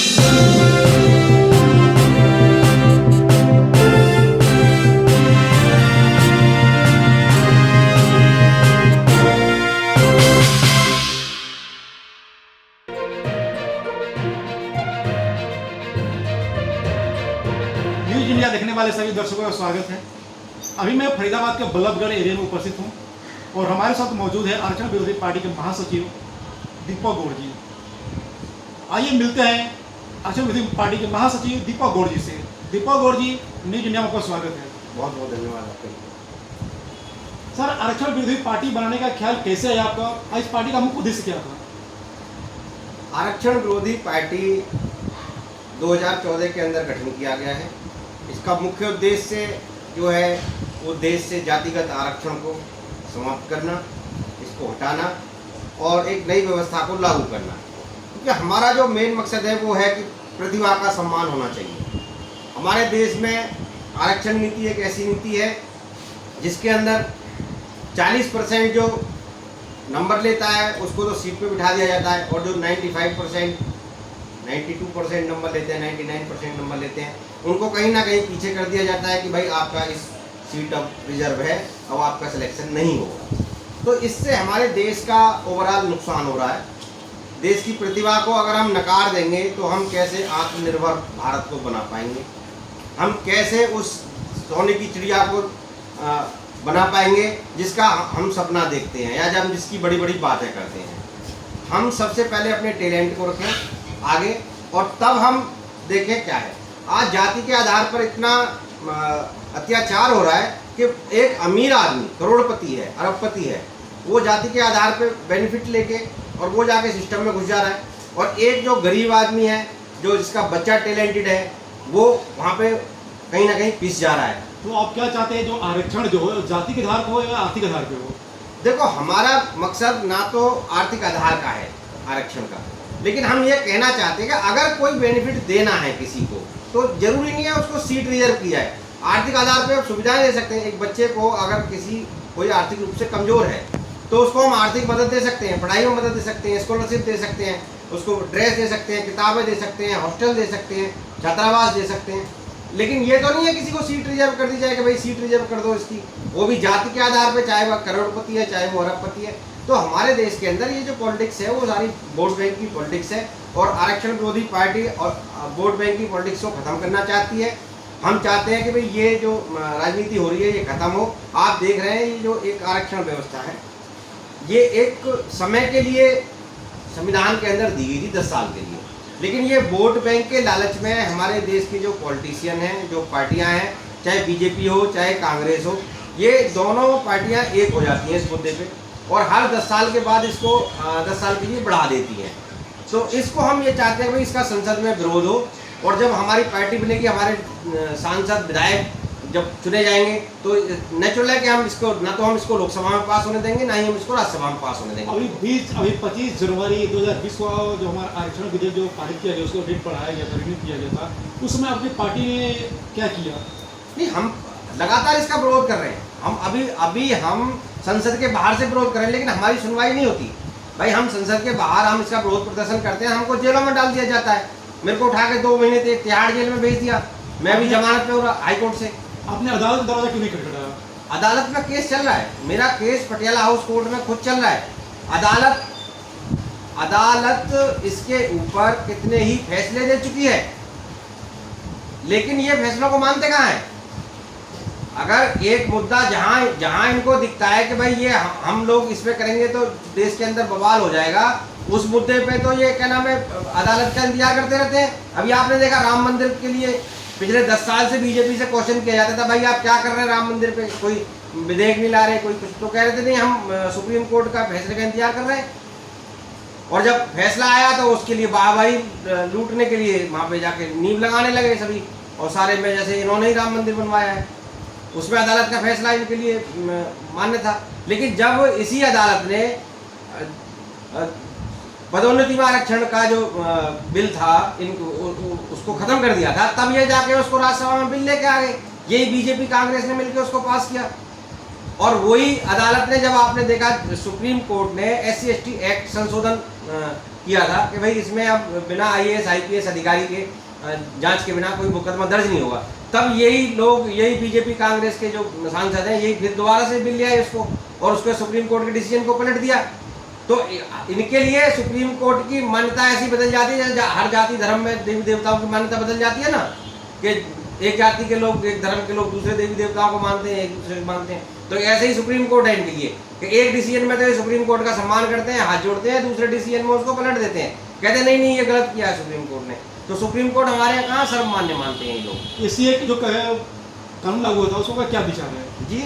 News India देखने वाले सभी दर्शकों का स्वागत है। अभी मैं फरीदाबाद के बल्लभगढ़ एरिया में उपस्थित हूँ और हमारे साथ मौजूद है आरक्षण विरोधी पार्टी के महासचिव दीपक गौड़ जी। आइए मिलते हैं आरक्षण विरोधी पार्टी के महासचिव दीपक गौड़ जी से। दीपक गौड़ जी, न्यूज इंडिया में आपका स्वागत है। बहुत बहुत धन्यवाद आपका। सर, आरक्षण विरोधी पार्टी बनाने का ख्याल कैसे है आपका? इस पार्टी का मुख्य उद्देश्य क्या था? आरक्षण विरोधी पार्टी 2014 के अंदर गठन किया गया है। इसका मुख्य उद्देश्य जो है वो देश से जातिगत आरक्षण को समाप्त करना, इसको हटाना और एक नई व्यवस्था को लागू करना। क्योंकि हमारा जो मेन मकसद है वो है कि प्रतिभा का सम्मान होना चाहिए। हमारे देश में आरक्षण नीति एक ऐसी नीति है जिसके अंदर 40% जो नंबर लेता है उसको तो सीट पे बिठा दिया जाता है, और जो 95%, 92% नंबर लेते हैं, 99% नंबर लेते हैं, उनको कहीं ना कहीं पीछे कर दिया जाता है कि भाई आपका इस सीट अब रिजर्व है, अब आपका सिलेक्शन नहीं होगा। तो इससे हमारे देश का ओवरऑल नुकसान हो रहा है। देश की प्रतिभा को अगर हम नकार देंगे तो हम कैसे आत्मनिर्भर भारत को बना पाएंगे, हम कैसे उस सोने की चिड़िया को बना पाएंगे जिसका हम सपना देखते हैं या जब हम जिसकी बड़ी बड़ी बातें करते हैं। हम सबसे पहले अपने टैलेंट को रखें आगे और तब हम देखें क्या है। आज जाति के आधार पर इतना अत्याचार हो रहा है कि एक अमीर आदमी, करोड़पति है, अरबपति है, वो जाति के आधार पर बेनिफिट लेके और वो जाके सिस्टम में घुस जा रहा है, और एक जो गरीब आदमी है, जो जिसका बच्चा टैलेंटेड है, वो वहाँ पे कहीं ना कहीं पिस जा रहा है। तो आप क्या चाहते हैं, जो आरक्षण जो हो जाति के आधार पर हो या आर्थिक आधार पर हो? देखो, हमारा मकसद ना तो आर्थिक आधार का है आरक्षण का, लेकिन हम ये कहना चाहते हैं कि अगर कोई बेनिफिट देना है किसी को तो जरूरी नहीं है उसको सीट रिजर्व की जाए। आर्थिक आधार पे आप सुविधाएं दे सकते हैं। एक बच्चे को अगर कोई आर्थिक रूप से कमजोर है तो उसको हम आर्थिक मदद दे सकते हैं, पढ़ाई में मदद दे सकते हैं, स्कॉलरशिप दे सकते हैं, उसको ड्रेस दे सकते हैं, किताबें दे सकते हैं, हॉस्टल दे सकते हैं, छात्रावास दे सकते हैं। लेकिन ये तो नहीं है किसी को सीट रिजर्व कर दी जाए कि भाई सीट रिजर्व कर दो इसकी, वो भी जाति के आधार पर, चाहे वह करोड़पति है चाहे वो अरबपति है। तो हमारे देश के अंदर ये जो पॉलिटिक्स है वो सारी वोट बैंक की पॉलिटिक्स है, और आरक्षण विरोधी पार्टी और वोट बैंक की पॉलिटिक्स को खत्म करना चाहती है। हम चाहते हैं कि भाई ये जो राजनीति हो रही है ये खत्म हो। आप देख रहे हैं ये जो एक आरक्षण व्यवस्था है ये एक समय के लिए संविधान के अंदर दी गई थी, 10 साल के लिए, लेकिन ये वोट बैंक के लालच में हमारे देश के जो पॉलिटिशियन हैं, जो पार्टियां हैं, चाहे बीजेपी हो चाहे कांग्रेस हो, ये दोनों पार्टियां एक हो जाती हैं इस मुद्दे पे, और हर 10 साल के बाद इसको 10 साल के लिए बढ़ा देती हैं। तो इसको हम ये चाहते हैं कि इसका संसद में विरोध हो, और जब हमारी पार्टी बनेगी, हमारे सांसद विधायक जब चुने जाएंगे तो नेचुरल है कि हम इसको ना तो हम इसको लोकसभा में पास होने देंगे, ना ही हम इसको राज्यसभा में पास होने देंगे। अभी 25 जनवरी 2020 को जो हमारा आरक्षण विधेयक जो पारित किया गया, उसको डेट बढ़ाया गया था, रिन्यू किया गया था, उसमें अपनी पार्टी ने क्या किया? नहीं, हम लगातार इसका विरोध कर रहे हैं। हम अभी हम संसद के बाहर से विरोध कर रहे हैं, लेकिन हमारी सुनवाई नहीं होती। भाई हम संसद के बाहर हम इसका विरोध प्रदर्शन करते हैं, हमको जेलों में डाल दिया जाता है। मेरे को उठा के 2 महीने तक तिहाड़ जेल में भेज दिया। मैं अभी जमानत पे हो रहा हाई कोर्ट से। आपने अदालत का दरवाजा क्यों नहीं खटखटाया? अदालत में केस चल रहा है, मेरा केस पटियाला हाउस कोर्ट में खुद चल रहा है। अदालत इसके ऊपर कितने ही फैसले दे चुकी है, लेकिन ये फैसलों को मानते कहाँ है? अगर एक मुद्दा जहां इनको दिखता है कि भाई ये हम लोग इस पे करेंगे तो देश के अंदर बवाल हो जाएगा, उस मुद्दे पे तो ये क्या नाम है, अदालत का इंतजार करते रहते हैं। अभी आपने देखा राम मंदिर के लिए पिछले 10 साल से बीजेपी से क्वेश्चन किया जाता था, भाई आप क्या कर रहे हैं राम मंदिर पे, कोई विधेयक नहीं ला रहे, कोई कुछ, तो कह रहे थे नहीं हम सुप्रीम कोर्ट का फैसले का इंतजार कर रहे हैं। और जब फैसला आया तो उसके लिए वाहवाही लूटने के लिए वहाँ पे जाके नींव लगाने लगे सभी, और सारे में जैसे इन्होंने ही राम मंदिर बनवाया है, उसमें अदालत का फैसला इनके लिए मान्य था। लेकिन जब इसी अदालत ने पदोन्नति में आरक्षण का जो बिल था उसको खत्म कर दिया था, तब ये जाके उसको राज्यसभा में बिल लेके आ गए। यही बीजेपी कांग्रेस ने मिलकर उसको पास किया। और वही अदालत ने, जब आपने देखा सुप्रीम कोर्ट ने SC/ST एक्ट संशोधन किया था कि भाई इसमें अब बिना IAS IPS अधिकारी के जांच के बिना कोई मुकदमा दर्ज नहीं होगा। तब यही लोग, यही बीजेपी कांग्रेस के जो सांसद हैं, यही फिर दोबारा से बिल ले आए उसको, और उसको सुप्रीम कोर्ट के डिसीजन को पलट दिया। तो इनके लिए सुप्रीम कोर्ट की मान्यता ऐसी बदल जाती है, हर जाति धर्म में देवी देवताओं की मान्यता बदल जाती है ना, कि एक जाति के लोग, एक धर्म के लोग दूसरे देवी देवताओं को मानते हैं, एक दूसरे को मानते हैं। तो ऐसे ही सुप्रीम कोर्ट है इनके लिए कि एक डिसीजन में तो ये सुप्रीम कोर्ट का सम्मान करते हैं, हाथ जोड़ते हैं, दूसरे डिसीजन में उसको पलट देते हैं, कहते हैं नहीं नहीं ये गलत किया है सुप्रीम कोर्ट ने। तो सुप्रीम कोर्ट हमारे यहाँ कहाँ सर्वमान्य मानते हैं ये लोग। एसी एक जो कानून लागू हुआ था उसका क्या विचार है जी,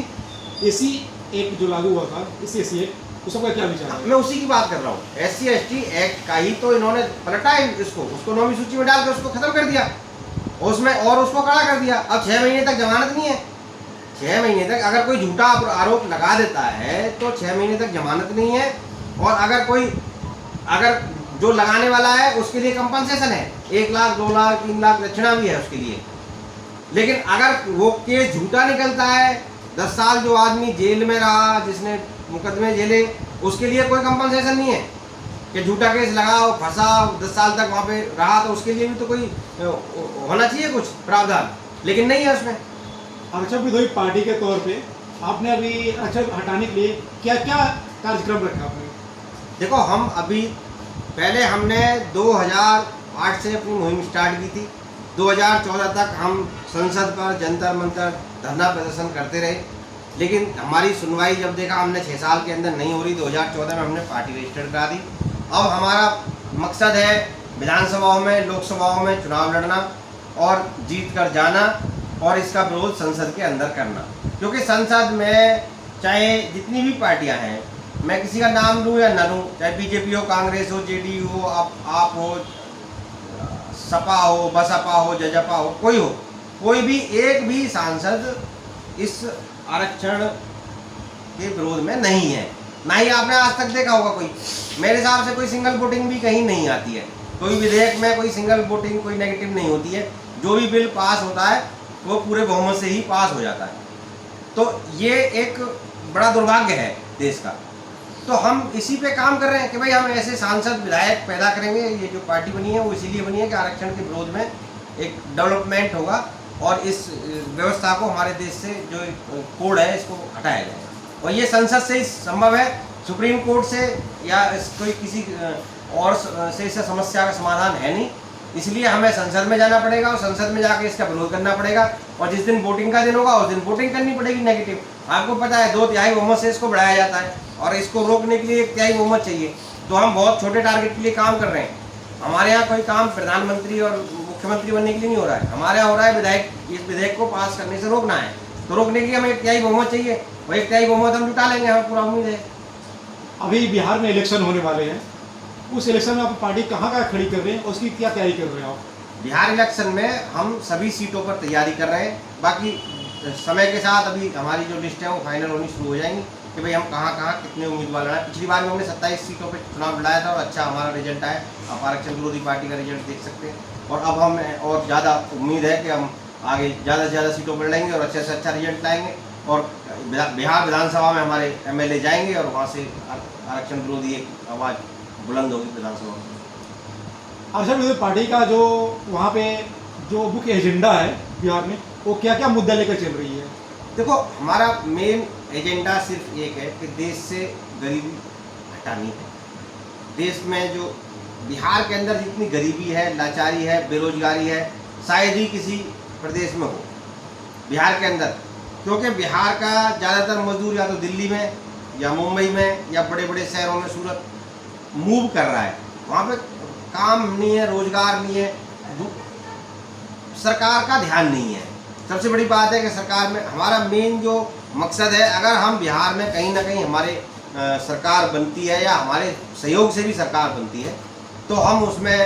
एसी एक जो लागू हुआ था, इस एसी एक उसका क्या विचार है? मैं उसी की बात कर रहा हूँ। SC/ST एक्ट का ही तो इन्होंने पलटा है, उसको 9वीं सूची में डालकर उसको खत्म कर दिया उसमें, और उसको कड़ा कर दिया। अब 6 महीने तक जमानत नहीं है। 6 महीने तक अगर कोई झूठा आरोप लगा देता है तो 6 महीने तक जमानत नहीं है, और अगर जो लगाने वाला है उसके लिए कंपनसेशन है, 1 लाख 2 लाख 3 लाख दक्षिणा भी है उसके लिए। लेकिन अगर वो केस झूठा निकलता है, 10 साल जो आदमी जेल में रहा, जिसने मुकदमे झेले, उसके लिए कोई कंपनसेशन नहीं है कि झूठा केस लगाओ, फंसाओ, 10 साल तक वहाँ पे रहा, तो उसके लिए भी तो कोई होना चाहिए कुछ प्रावधान, लेकिन नहीं है उसमें। आरक्षण विरोधी पार्टी के तौर पे आपने अभी आरक्षण हटाने के लिए क्या क्या कार्यक्रम रखा आपने? देखो, हम अभी पहले हमने 2008 से अपनी मुहिम स्टार्ट की थी। 2014 तक हम संसद पर जंतर मंतर धरना प्रदर्शन करते रहे, लेकिन हमारी सुनवाई जब देखा हमने 6 साल के अंदर नहीं हो रही, 2014 में हमने पार्टी रजिस्टर्ड करा दी। अब हमारा मकसद है विधानसभाओं में, लोकसभाओं में चुनाव लड़ना और जीत कर जाना, और इसका विरोध संसद के अंदर करना। क्योंकि संसद में चाहे जितनी भी पार्टियां हैं, मैं किसी का नाम लूँ या न लूँ, चाहे बीजेपी हो, कांग्रेस हो, जेडीयू हो, आप हो, सपा हो, बसपा हो, जजपा हो, कोई भी एक भी सांसद इस आरक्षण के विरोध में नहीं है। ना ही आपने आज तक देखा होगा कोई, मेरे हिसाब से कोई सिंगल वोटिंग भी कहीं नहीं आती है। कोई विधेयक में कोई सिंगल वोटिंग, कोई नेगेटिव नहीं होती है। जो भी बिल पास होता है वो पूरे बहुमत से ही पास हो जाता है। तो ये एक बड़ा दुर्भाग्य है देश का। तो हम इसी पे काम कर रहे हैं कि भाई हम ऐसे सांसद विधायक पैदा करेंगे। ये जो पार्टी बनी है वो इसीलिए बनी है कि आरक्षण के विरोध में एक डेवलपमेंट होगा, और इस व्यवस्था को, हमारे देश से जो कोड है इसको हटाया जाए। और ये संसद से ही संभव है, सुप्रीम कोर्ट से या कोई किसी और से इस समस्या का समाधान है नहीं। इसलिए हमें संसद में जाना पड़ेगा, और संसद में जाके इसका विरोध करना पड़ेगा। और जिस दिन वोटिंग का दिन होगा उस दिन वोटिंग करनी पड़ेगी नेगेटिव। आपको पता है 2/3 बहुमत से इसको बढ़ाया जाता है, और इसको रोकने के लिए 1/3 बहुमत चाहिए। तो हम बहुत छोटे टारगेट के लिए काम कर रहे हैं। हमारे यहाँ कोई काम प्रधानमंत्री और मुख्यमंत्री बनने के लिए नहीं हो रहा है, हमारे यहाँ हो रहा है विधायक, इस विधेयक को पास करने से रोकना है। तो रोकने के लिए हमें 1/3 बहुमत चाहिए, और 1/3 बहुमत हम जुटा लेंगे, हमें पूरा उम्मीद है। अभी बिहार में इलेक्शन होने वाले हैं, उस इलेक्शन में आप पार्टी कहाँ खड़ी कर रहे हैं, उसकी क्या तैयारी कर रहे हैं आप? बिहार इलेक्शन में हम सभी सीटों पर तैयारी कर रहे हैं। बाकी समय के साथ अभी हमारी जो लिस्ट है वो फाइनल होनी शुरू हो जाएंगी कि भाई हम कहाँ कितने उम्मीदवार लड़ाए। पिछली बार में हमने 27 सीटों पर चुनाव लड़ाया था, और अच्छा हमारा रिजल्ट आया। आप आरक्षण विरोधी पार्टी का रिजल्ट देख सकते हैं। और अब हमें और ज़्यादा उम्मीद है कि हम आगे ज़्यादा से ज़्यादा सीटों पर लड़ेंगे और अच्छे से अच्छा रिजल्ट लाएंगे। और बिहार विधानसभा में हमारे MLA जाएंगे, और वहाँ से आरक्षण विरोधी एक आवाज़ बुलंद होगी विधानसभा में। आरक्षण विरोधी पार्टी का जो वहाँ पे जो मुख्य एजेंडा है बिहार में, वो क्या क्या मुद्दा लेकर चल रही है? देखो, हमारा मेन एजेंडा सिर्फ एक है कि देश से गरीबी हटानी है। देश में जो बिहार के अंदर जितनी गरीबी है, लाचारी है, बेरोजगारी है, शायद ही किसी प्रदेश में हो बिहार के अंदर। क्योंकि बिहार का ज़्यादातर मजदूर या तो दिल्ली में या मुंबई में या बड़े बड़े शहरों में, सूरत मूव कर रहा है। वहाँ पे काम नहीं है, रोजगार नहीं है, सरकार का ध्यान नहीं है। सबसे बड़ी बात है कि सरकार में हमारा मेन जो मकसद है, अगर हम बिहार में कहीं ना कहीं हमारे सरकार बनती है या हमारे सहयोग से भी सरकार बनती है, तो हम उसमें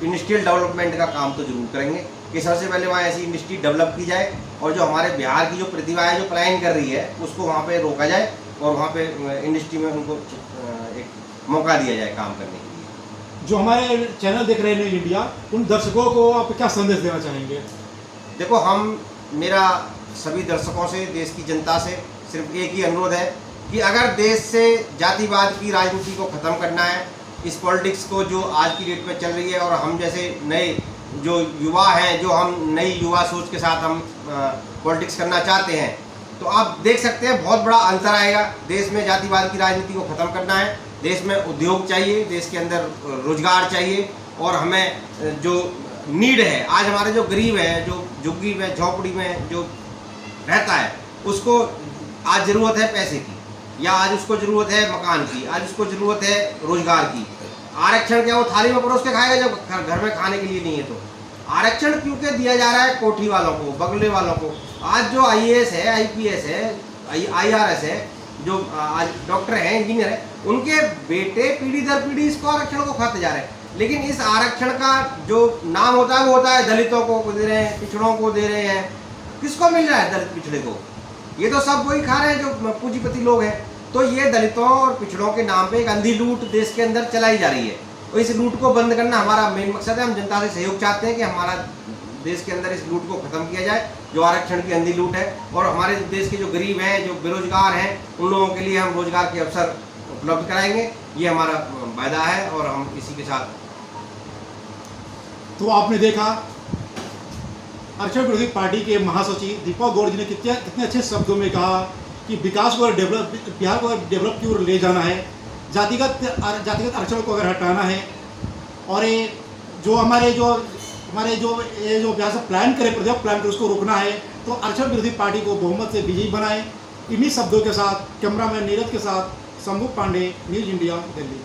इंडस्ट्रियल डेवलपमेंट का काम तो जरूर करेंगे कि सबसे पहले वहाँ ऐसी इंडस्ट्री डेवलप की जाए, और जो हमारे बिहार की जो प्रतिभा है, जो पलायन कर रही है, उसको वहाँ पे रोका जाए, और वहाँ पे इंडस्ट्री में उनको एक मौका दिया जाए काम करने के लिए। जो हमारे चैनल देख रहे हैं न्यूज़ इंडिया, उन दर्शकों को आप क्या संदेश देना चाहेंगे? देखो, मेरा सभी दर्शकों से, देश की जनता से सिर्फ एक ही अनुरोध है कि अगर देश से जातिवाद की राजनीति को ख़त्म करना है, इस पॉलिटिक्स को जो आज की डेट में चल रही है, और हम जैसे नए जो युवा हैं, जो हम नई युवा सोच के साथ हम पॉलिटिक्स करना चाहते हैं, तो आप देख सकते हैं बहुत बड़ा अंतर आएगा। देश में जातिवाद की राजनीति को ख़त्म करना है, देश में उद्योग चाहिए, देश के अंदर रोजगार चाहिए, और हमें जो नीड है, आज हमारे जो गरीब है, जो झुग्गी में झोपड़ी में जो रहता है, उसको आज ज़रूरत है पैसे की, या आज उसको ज़रूरत है मकान की, आज उसको ज़रूरत है रोजगार की। आरक्षण क्या वो थाली में परोस के खाएगा जब घर में खाने के लिए नहीं है? तो आरक्षण क्योंकि दिया जा रहा है कोठी वालों को, बंगले वालों को। आज जो IAS है, IPS है, IRS है, जो आज डॉक्टर हैं, इंजीनियर है, उनके बेटे पीढ़ी दर पीढ़ी इसको आरक्षण को खाते जा रहे हैं। लेकिन इस आरक्षण का जो नाम होता है वो होता है दलितों को दे रहे हैं, पिछड़ों को दे रहे हैं। किसको मिल रहा है दलित पिछड़े को? ये तो सब वही खा रहे हैं जो पूंजीपति लोग हैं। तो ये दलितों और पिछड़ों के नाम पे एक अंधी लूट देश के अंदर चलाई जा रही है, और इस लूट को बंद करना हमारा मेन मकसद है। हम जनता से सहयोग चाहते हैं कि हमारा देश के अंदर इस लूट को खत्म किया जाए, जो आरक्षण की अंधी लूट है, और हमारे देश के जो गरीब हैं, जो बेरोजगार हैं, उन लोगों के लिए हम रोजगार के अवसर उपलब्ध कराएंगे। ये हमारा वायदा है, और हम इसी के साथ। तो आपने देखा आरक्षण विरोधी पार्टी के महासचिव दीपक गौड़ जी ने कितने अच्छे शब्दों में कहा कि विकास को बिहार को डेवलप की ओर ले जाना है, जातिगत आरक्षण को अगर हटाना है, और ये जो हमारे जो बिहार से प्लान करे, प्रदेश प्लान करे, उसको रोकना है, तो आरक्षण विरोधी पार्टी को बहुमत से विजयी बनाए। इन्हीं शब्दों के साथ कैमरामैन नीरज के साथ शंभू पांडे, न्यूज़ इंडिया, दिल्ली।